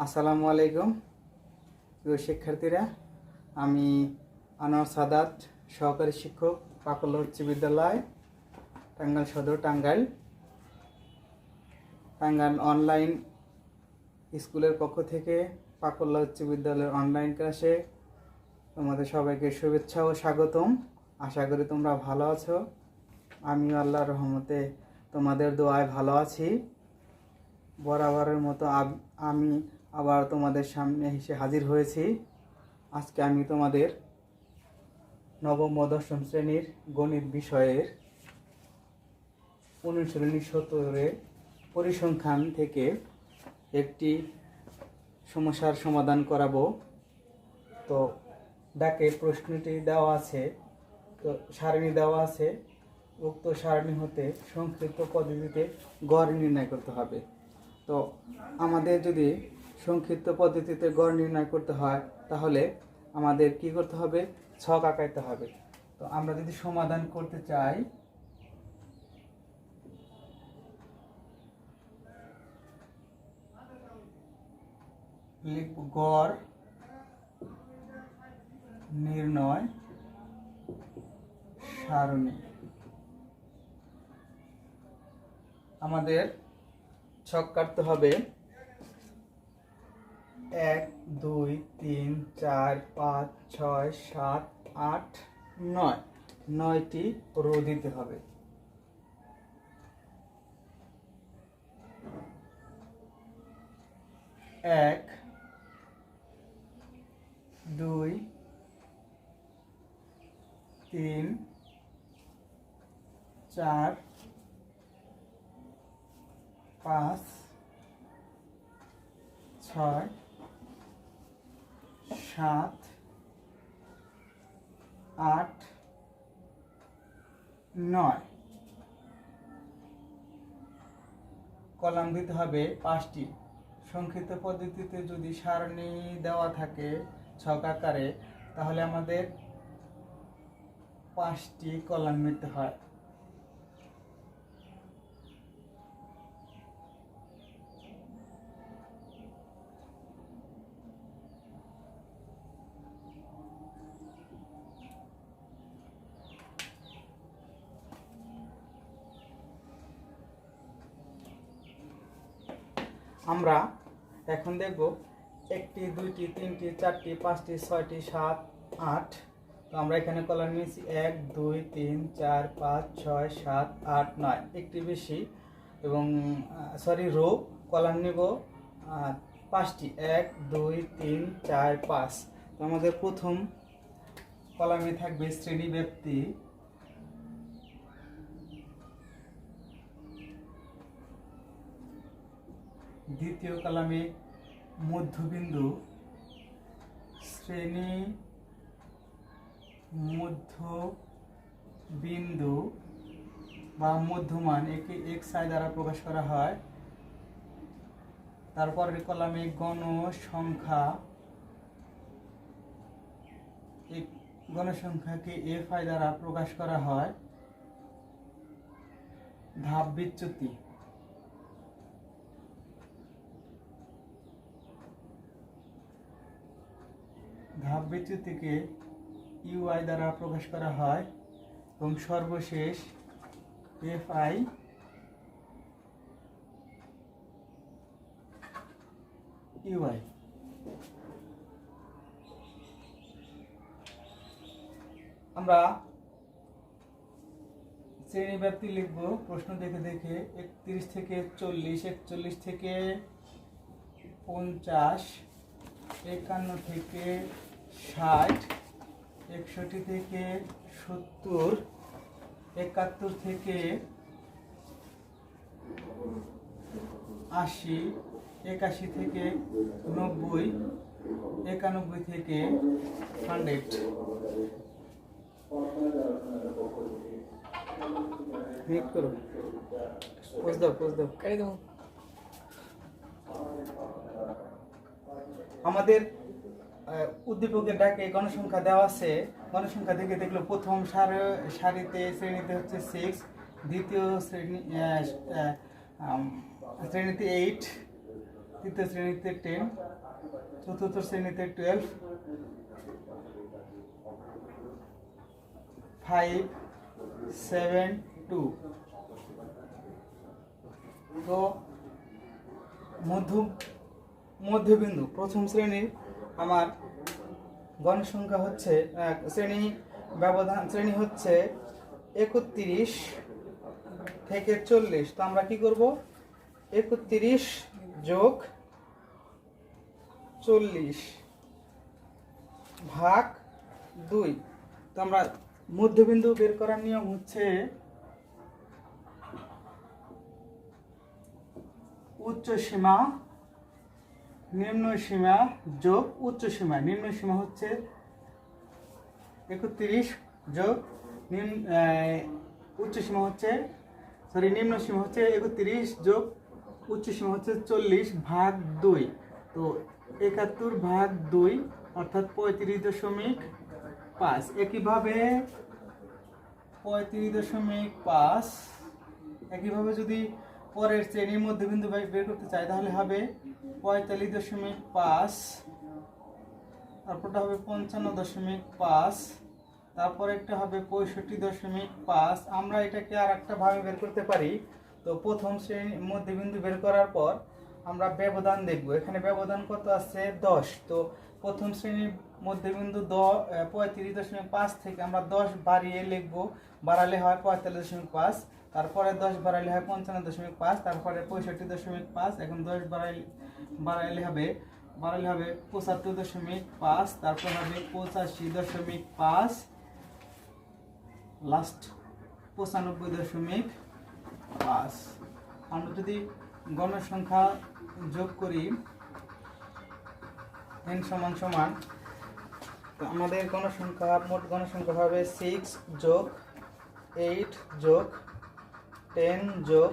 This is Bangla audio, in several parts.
আসসালামু আলাইকুম প্রিয় শিক্ষার্থীরা। আমি আনোয়ার সাদাত, সহকারী শিক্ষক, পাকল্লা উচ্চ বিদ্যালয়, টাঙ্গাইল সদর, টাঙ্গাইল অনলাইন স্কুলের পক্ষ থেকে পাকল্লা উচ্চ বিদ্যালয়ের অনলাইন ক্লাসে তোমাদের সবাইকে শুভেচ্ছা ও স্বাগতম। আশা করি তোমরা ভালো আছো। আমিও আল্লাহর রহমতে তোমাদের দোয়ায় ভালো আছি। বরাবরের মতো আমি আবার তোমাদের সামনে এসে হাজির হয়েছি। আজকে আমি তোমাদের নবম ও দশম শ্রেণীর গণিত বিষয়ের অনুশীলনী 17 পরিসংখ্যান থেকে একটি সমস্যার সমাধান করাবো। তো ডাকে প্রশ্নটি দেওয়া আছে, তো সারণী দেওয়া আছে। উক্ত সারণী হতে সংক্ষিপ্ত পদ্ধতিতে গড় নির্ণয় করতে হবে। তো আমাদের যদি সংক্ষিপ্ত পদ্ধতিতে গড় নির্ণয় করতে হয় তাহলে আমাদের কি করতে হবে? ছক আঁকাইতে হবে। তো আমরা যদি সমাধান করতে চাই, লিখব গড় নির্ণয় সারণী। আমাদের ছক কাটতে হবে 1 2 3 4 5 6 7 8 9, 9টি রো দিতে হবে। 1 2 3 4 5 6 7 8 9, কলাম দিতে হবে 5টি। সংক্ষিপ্ত পদ্ধতিতে যদি সারণী দেওয়া থাকে ছক আকারে তাহলে আমাদের 5টি কলাম নিতে হয়। আমরা এখন দেখব 1টি 2টি 3টি 4টি 5টি 6টি 7 8। তো আমরা এখানে কলাম নিয়েছি 1 2 3 4 5 6 7 8 9, একটি বেশি এবং রো। কলাম নেব 5টি 1 2 3 4 5। তো আমাদের প্রথম কলামে থাকবে শ্রেণী ব্যক্তি, দ্বিতীয় কলামে মধ্যবিন্দু, শ্রেণী মধ্যবিন্দু বা মধ্যমান, একে xi দ্বারা প্রকাশ করা হয়। তারপরের কলামে গণসংখ্যাকে fi দ্বারা প্রকাশ করা হয়। ধাপ বিচ্যুতি, ধাপ বিচ্যুতিকে ইউআই দ্বারা প্রকাশ করা হয় এবং সর্বশেষ fi ইউআই। আমরা শ্রেণী ব্যাপ্তি লিখব প্রশ্ন দেখে দেখে। 31 থেকে 40, 41 থেকে 50, 51 থেকে 60, 61 থেকে 70, 71 থেকে 80, 81 থেকে 90, 91 থেকে 100। মিট করো, পোজ দাও। আমাদের উদ্দীপকের ডাকে গণসংখ্যা দেওয়া আছে। গণসংখ্যা থেকে দেখলো প্রথম সারিতে শ্রেণীতে হচ্ছে 6, দ্বিতীয় শ্রেণীতে 8, তৃতীয় শ্রেণীতে 10, চতুর্থ শ্রেণীতে 12, 5, 7, 2। তো মধ্যবিন্দু প্রথম শ্রেণীর আমার গণসংখ্যা হচ্ছে শ্রেণী হচ্ছে 31 থেকে 40। তো আমরা কি করব, 31 যোগ 40 ভাগ 2। তো আমরা মধ্যবিন্দু বের করার নিয়ম হচ্ছে উচ্চ সীমা নিম্ন সীমা যোগ উচ্চ সীমা। নিম্ন সীমা হচ্ছে 31 যোগ উচ্চ সীমা হচ্ছে নিম্ন সীমা হচ্ছে 31 যোগ উচ্চ সীমা হচ্ছে 40 ভাগ 2। তো 71 ভাগ 2 অর্থাৎ 35.5। একইভাবে 35.5 একইভাবে যদি পরের শ্রেণীর মধ্যবিন্দু বের করতে চাই তাহলে হবে 45.5, তারপরটা হবে 55.5, তারপর একটা হবে 65.5। আমরা এটাকে আর একটা ভাবে বের করতে পারি। তো প্রথম শ্রেণীর মধ্যবিন্দু বের করার পর আমরা ব্যবধান দেখব। এখানে ব্যবধান কত আছে 10। তো প্রথম শ্রেণীর মধ্যবিন্দু 35.5 থেকে আমরা 10 বাড়িয়ে লিখব। বাড়ালে হয় 45.5, তারপরে 10 বাড়াইলে হয় 55.5, তারপরে 65.5। এখন 10 বাড়াইলে হবে 75.5, তারপর হবে 85.5, লাস্ট 95.5। আমরা যদি গণসংখ্যা যোগ করি n সমান সমান, তো আমাদের মোট গণসংখ্যা হবে 6 যোগ 8 যোগ 10 যোগ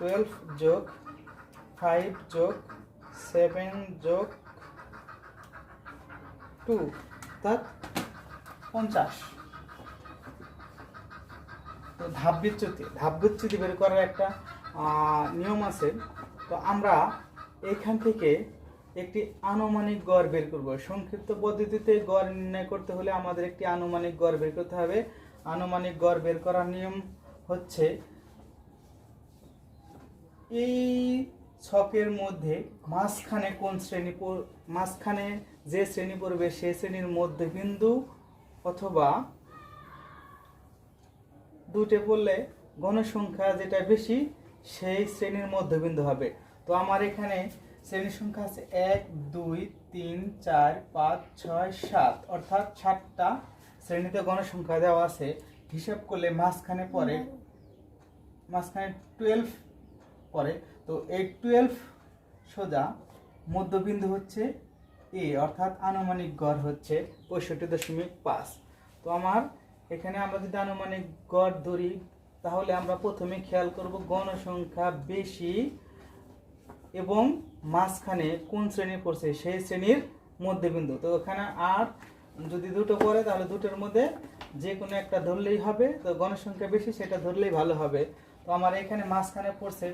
12 যোগ 5 যোগ 7 যোগ 2, অর্থাৎ 50। তো ধাপ বিচ্যুতি বের করার একটা নিয়ম আছে। তো আমরা এখান থেকে একটি আনুমানিক গড় বের করব। সংক্ষিপ্ত পদ্ধতিতে গড় নির্ণয় করতে হলে আমাদের একটি আনুমানিক গড় বের করতে হবে। আনুমানিক গড় বের করার নিয়ম হচ্ছে এই ছকের মধ্যে মাঝখানে যে শ্রেণী পড়বে সেই শ্রেণীর মধ্যবিন্দু অথবা দুটো পড়লে গণসংখ্যা যেটা বেশি সেই শ্রেণীর মধ্যবিন্দু হবে। তো আমার এখানে শ্রেণীর সংখ্যা আছে 1, 2, 3, 4, 5, 6, 7, অর্থাৎ 7টা শ্রেণীতে গণসংখ্যা দেওয়া আছে। হিসাব করলে মাঝখানে 12 পরে। তো এই 12 সোজা মধ্যবিন্দু হচ্ছে এ, অর্থাৎ আনুমানিক গড় হচ্ছে 65.5। তো আমার এখানে আমরা যদি আনুমানিক গড় ধরি তাহলে আমরা প্রথমে খেয়াল করব গণসংখ্যা বেশি এবং মাঝখানে কোন শ্রেণী পড়ছে সেই শ্রেণীর মধ্যবিন্দু। তো এখানে আর যদি দুটো পড়ে তাহলে দুটোর মধ্যে যে কোনো একটা ধরলেই হবে। তো গণসংখ্যা বেশি সেটা ধরলেই ভালো হবে। তো আমার এখানে মাঝখানে পড়ছে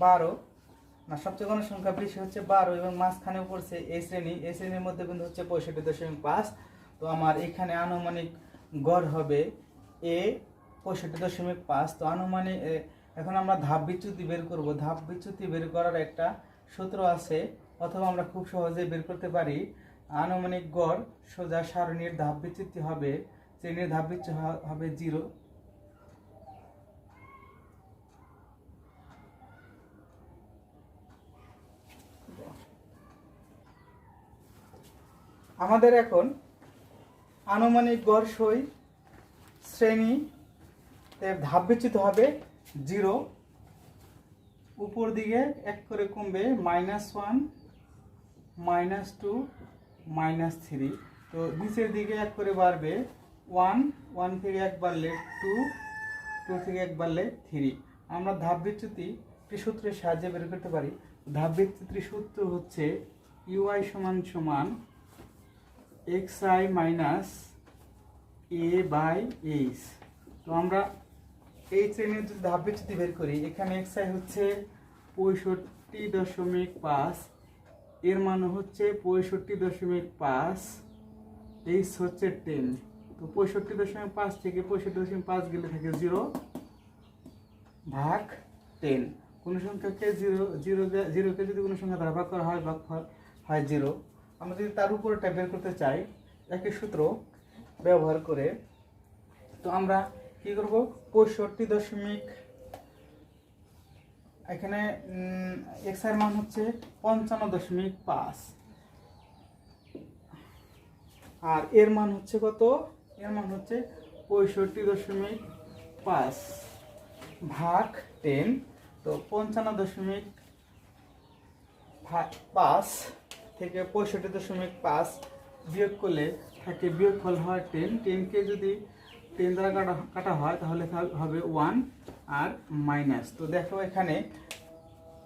12, না সবচেয়ে গণসংখ্যা বেশি হচ্ছে 12 এবং মাঝখানেও পড়ছে এই শ্রেণীর মধ্যবিন্দু হচ্ছে 65.5। তো আমার এখানে আনুমানিক গড় হবে এ 65.5। তো আনুমানিক এখন আমরা ধাপ বিচ্যুতি বের করব। ধাপ বিচ্যুতি বের করার একটা সূত্র আছে, অথবা আমরা খুব সহজেই বের করতে পারি। আনুমানিক গড় সোজা সারণীর ধাপ বিচ্যুতি হবে, শ্রেণীর ধাপ বিচ্যুতি হবে 0। আমাদের এখন আনুমানিক গড় সই শ্রেণীতে ধাপ বিচ্যুতি হবে 0। উপর দিকে এক করে কমবে -1, -2, -3। তো নিচের দিকে এক করে বাড়বে 1, 1 থেকে 1 বাড়লে 2, 2 থেকে 1 বাড়লে 3। আমরা ধাপ বিচ্যুতি সূত্রের সাহায্যে বের করতে পারি। ধাপ বিচ্যুতির সূত্র হচ্ছে UI সমান xi মাইনাস a/h। তো আমরা এই শ্রেণীর যদি ধাপ বিচ্যুতি বের করি, এখানে xi হচ্ছে 65 65.5, এর মান হচ্ছে 65.5, এইচ হচ্ছে 10। তো 65.5 থেকে 65.5 গেলে থাকে 0 ভাগ 10। কোনো সংখ্যাকে জিরোকে যদি কোনো সংখ্যা দ্বারা ভাগ করা হয় ভাগফল হয় 0। আমরা যদি তার উপরটা বের করতে চাই একই সূত্র ব্যবহার করে, তো আমরা কি করব, 65. এখানে x এর মান হচ্ছে 55.5 আর এর মান হচ্ছে কত, এর মান হচ্ছে 65.5 ভাগ 10। তো 55.5 থেকে 65.5 বিয়োগ করলে থাকে বিয়োগফল হয় 10। 10কে যদি 10 দ্বারা কাটা হয় তাহলে হবে 1 আর মাইনাস। তো দেখো এখানে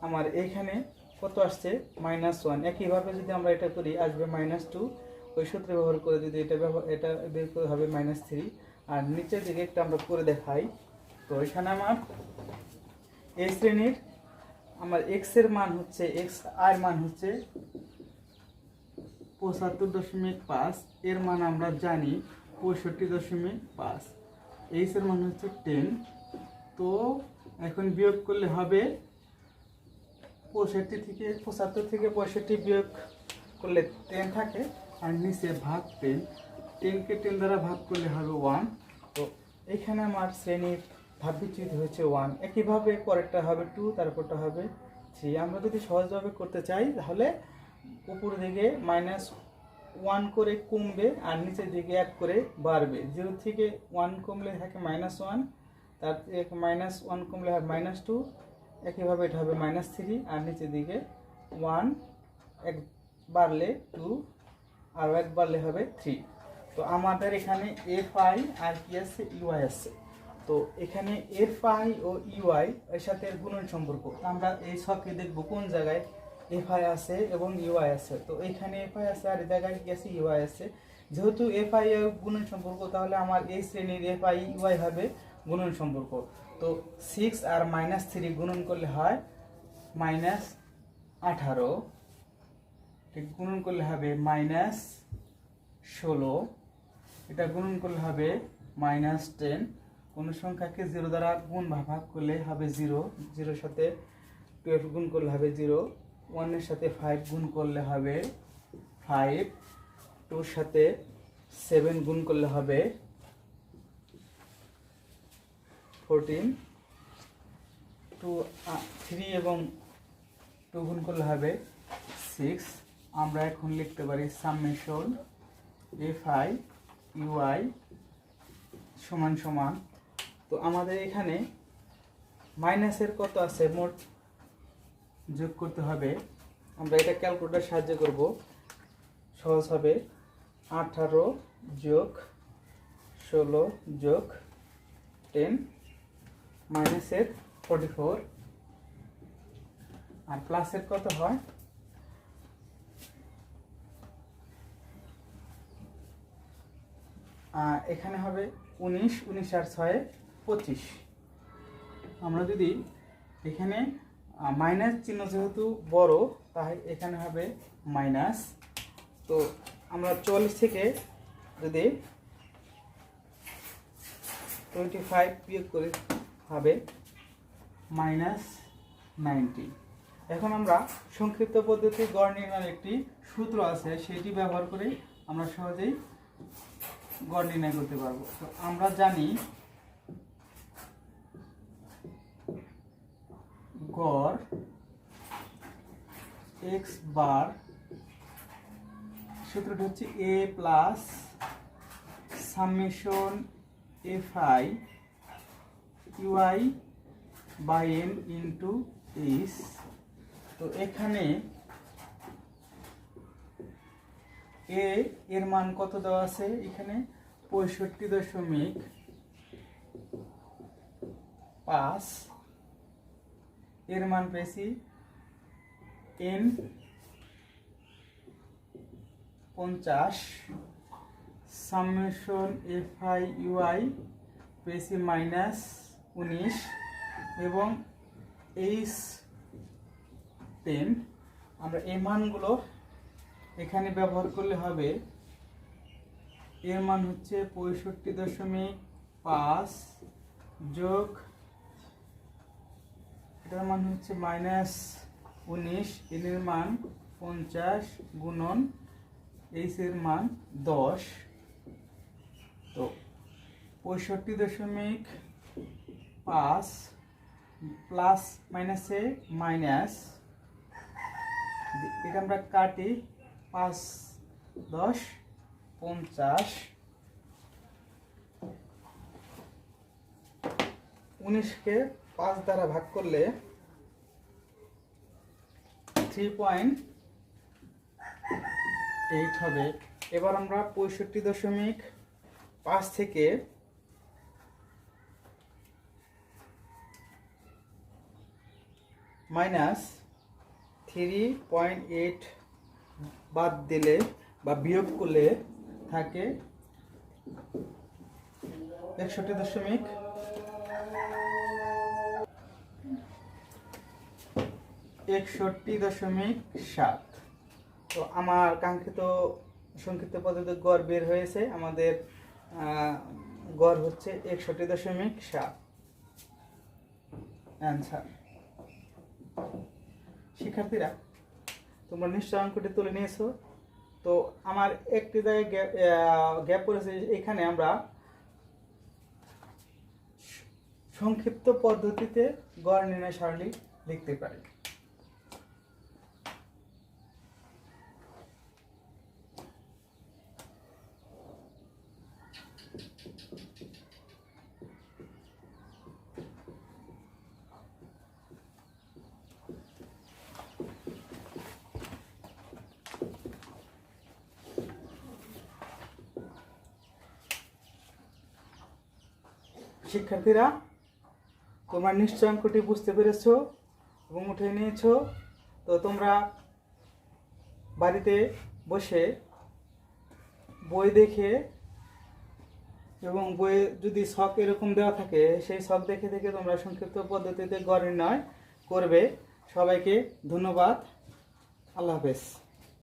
আমার এইখানে কত আসছে, -1। একইভাবে যদি আমরা এটা করি আসবে -2। ওই সূত্র ব্যবহার করে যদি এটা বের করে হবে -3। আর নিচের দিকে একটা আমরা করে দেখাই। তো এখানে আমার এই শ্রেণীর আমার x এর মান হচ্ছে, x এর মান হচ্ছে 75.5, এর মান আমরা জানি 65.5, এইচ এর মান হচ্ছে 10। তো এখন বিয়োগ করলে হবে 75 থেকে 65 বিয়োগ করলে 10 থাকে আর নিচে ভাগ 10। 10কে 10 দ্বারা ভাগ করলে হবে 1। তো এখানে আমার শ্রেণীর ধাপবিচ্যুতি হচ্ছে 1। একইভাবে পরেরটা হবে 2, তারপরটা হবে 3। আমরা যদি সহজভাবে করতে চাই তাহলে উপর দিকে -1 করে কমবে আর নিচের দিকে 1 করে বাড়বে। 0 থেকে 1 কমলে থাকে -1, তার থেকে -1 কমলে হবে -2, একইভাবে এটা হবে -3 আর নিচের দিকে 1, 1 বাড়লে 2 আর 1 বাড়লে হবে 3। তো আমাদের এখানে fi আর কি আছে, ui আছে। তো এখানে fi ও ui এর সাথে গুণন সম্পর্ক আমরা এই ছকে দেখব কোন জায়গায় fi আছে এবং ui আছে। তো এখানে fi আছে আর এই জায়গায় কি আছে, ui আছে। যেহেতু fi এর গুণন সম্পর্ক তাহলে আমার এই শ্রেণীর fi ui হবে গুণন সম্পর্ক। তো 6 আর -3 গুণন করলে হয় -18, ঠিক গুণন করলে হবে -16, এটা গুণন করলে হবে -10। কোনো সংখ্যাকে 0 দ্বারা গুণ বা ভাগ করলে হবে 0, 0 এর সাথে 12 গুণ করলে হবে 0, 1 এর সাথে 5 গুণ করলে হবে 5, 2 এর সাথে 7 গুণ করলে হবে 14, 3 এবং 2 গুণ করলে হবে 6। আমরা এখন লিখতে পারি সামেশন fi ui সমান সমান। তো আমাদের এখানে মাইনাসের কত আছে মোট যোগ করতে হবে। আমরা এটা ক্যালকুলেটর সাহায্যে করব, সহজ হবে। 18 যোগ 16 যোগ 10 মাইনাসের 44 আর প্লাসের কত হয়, এখানে হবে 19, 19 আর 6 25। আমরা যদি এখানে মাইনাস চিহ্ন যেহেতু বড় তাই এখানে হবে মাইনাস। তো আমরা 44 থেকে যদি 25 বিয়োগ করে হবে -90। এখন আমরা সংক্ষিপ্ত পদ্ধতি গড় নির্ণয়ের একটি সূত্র আছে, সেটি ব্যবহার করে আমরা সহজেই গড় নির্ণয় করতে পারবো। তো আমরা জানি গড় x বার সূত্রটি হচ্ছে a plus summation fi ui by n into h। তো এখানে a এর মান কত দেওয়া আছে, এখানে 65.5, এর মান পেয়েছি n 50, সামেশন fi ui পেয়েছি -19 এবং h 3 আমরা এই মানগুলো এখানে ব্যবহার করলে হবে। এর মান হচ্ছে 65.5 যোগ এটার মান হচ্ছে -19, এর মান 50 গুণন এইচ এর মান 10। তো 65.5 প্লাস মাইনাসে মাইনাস, এটা আমরা কাটি 5 10 50, 19কে 5 দ্বারা ভাগ করলে 3.8 হবে। এবার আমরা 65.5 থেকে -3.8 বাদ দিলে বা বিয়োগ করলে থাকে 61.7। তো আমার কাঙ্ক্ষিত সংক্ষিপ্ত পদ্ধতি গড় বের হয়েছে। আমাদের গড় হচ্ছে 61.7 অ্যান্সার। শিক্ষার্থীরা, তোমরা নিশ্চয় অঙ্কটি তুলে নিয়েছো। তো আমার একটি জায়গায় গ্যাপ পড়েছে, এখানে আমরা সংক্ষিপ্ত পদ্ধতিতে গড় নির্ণয় সারণী লিখতে পারি। শিক্ষার্থীরা, তোমরা নিশ্চয় অঙ্কটি বুঝতে পেরেছো এবং উঠে নিয়েছো। তো তোমরা বাড়িতে বসে বই দেখে এবং বইয়ে যদি ছক এরকম দেওয়া থাকে, সেই ছক দেখে দেখে তোমরা সংক্ষিপ্ত পদ্ধতিতে গড় নির্ণয় করবে। সবাইকে ধন্যবাদ। আল্লাহ হাফেজ।